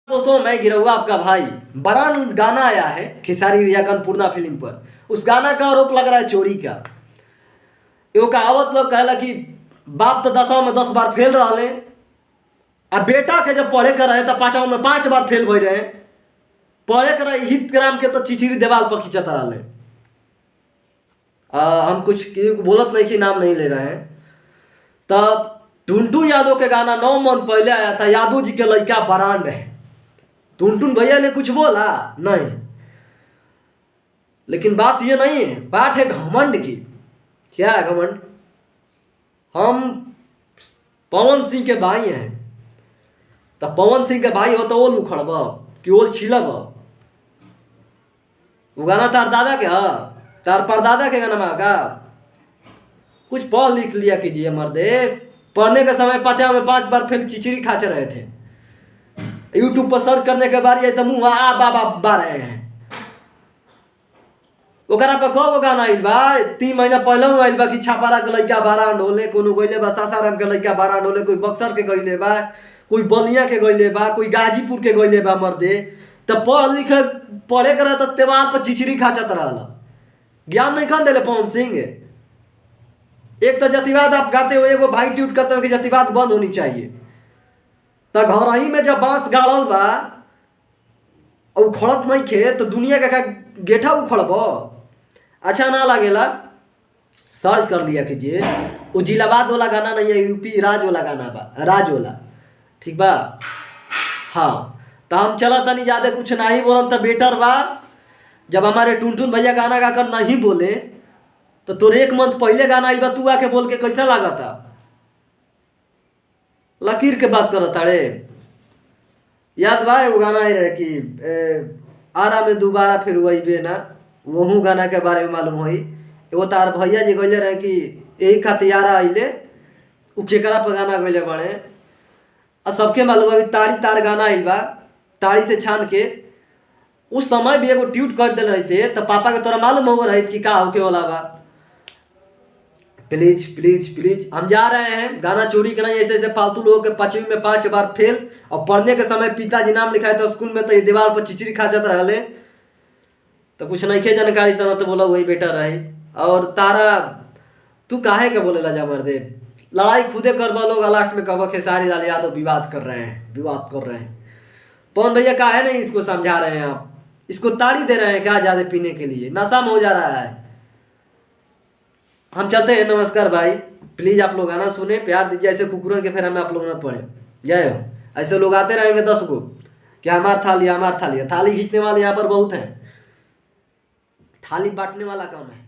दोस्तों मैं गिरहुआ आपका भाई। बरान गाना आया है खेसारी भैया का अन्नपूर्णा फिल्म पर। उस गाना का आरोप लग रहा है चोरी का। एगो कहावत लोग कहला कि बाप तो 10वां में 10 बार फेल रहे, अब बेटा के जब पढ़े कर रहे तो 5वां में 5 बार फेल भई रहे। पढ़े कर हित ग्राम के तो चिचिरी देवाल पर खींचत रहे। हम कुछ बोलत नहीं कि नाम नहीं ले रहे हैं। तब टुनटुन यादव के गाना 9 मंथ पहले आया था, यादव जी के लड़का बरान है। टुनटुन भैया ने कुछ बोला नहीं, लेकिन बात ये नहीं है, बात है घमंड की। क्या है घमंड? हम पवन सिंह के भाई हैं, तो पवन सिंह के भाई हो तो ओल उखड़ब कि ओल छिलब? वो गाना तार दादा के है, तार परदादा के गाना का। कुछ पढ़ लिख लिया कीजिए मर्दे। पढ़ने के समय 5 में 5 बार फिर चिचरी खाचे रहे थे। यूट्यूब पर सर्च करने के बाद ये तो मुँह आ बाबा बा रहे हैं। ओकरा पर कब गाना आइल बा? 3 महीना पहले आइल बा कि छापारा के लड़का बारा डोले, कोनो गइले बा सासाराम के लड़का बारा डोले, कोई बक्सर के गइले बा, कोई बलिया के गइले बा, कोई गाजीपुर के गइले बा मर्दे। तो पढ़ लिख पढ़े करे तो तेवार पर चिचरी खाचत रहला। ज्ञान नहीं कन देले पवन सिंह। एक तो जातिवाद आप गाते हो, एगो भाई ट्यूट करते हो कि जातिवाद बंद होनी चाहिए। तो घर ही में जब बांस गाड़ल बा और उखड़त नहीं खे तो दुनिया का गेठा उखड़ब? अच्छा ना लगेला? सर्च कर लिया कीजिए। वो जिलाबाद वाला गाना नहीं है, यूपी राज वाला गाना बा, राज वाला। ठीक बा? हाँ, तो हम चला तनी ज़्यादा कुछ नहीं बोलन तो बेटर बा। जब हमारे टुनटुन भैया गाना गाकर नहीं बोले तो तोरे 1 मंथ पहले गाना आइल बा, तू आके बोल के कैसा लगा था? लकीर के बात करत ताड़े। याद बा वो गाना रहे कि आरा में दोबारा फिर वही ना, वहू गाना के बारे में मालूम हुई। एगो तार भैया जी गइले रहे कि यही खातिर आरा आइले, उ केकरा पर गाना गइले बड़े। और सबके मालूम है ताड़ी तार गाना आइल बा, ताड़ी से छान के। उस समय भी एगो ट्यूट कर दे रहे थे, तो पापा के तोरा मालूम हो रही कि का होके वाला बा। प्लीज प्लीज प्लीज, हम जा रहे हैं। गाना चोरी करना ऐसे ऐसे फालतू लोगों के 5वीं में 5 बार फेल, और पढ़ने के समय पिताजी नाम लिखाए तो स्कूल में तो ये दीवार पर चिचरी खा जाता रहे। तो कुछ नहीं खे जानकारी तो बोला वही बेटा रहे। और तारा तू काहे के बोले जा मर्दे? लड़ाई खुदे करवा लोग, लास्ट में कब खेसारी लाल यादव विवाद कर रहे हैं, विवाद कर रहे हैं। पवन भैया काहे नहीं इसको समझा रहे हैं? आप इसको ताड़ी दे रहे हैं क्या ज्यादा पीने के लिए? नशा में हो जा रहा है। हम चलते हैं, नमस्कार भाई। प्लीज आप लोग गाना सुने, प्यार दीजिए। ऐसे कुकुरन के फेरा में आप लोग न पड़े। जय हो। ऐसे लोग आते रहेंगे 10 को कि हमार थाली, हमार थाली। थाली खींचने वाले यहाँ पर बहुत हैं, थाली बांटने वाला कम है।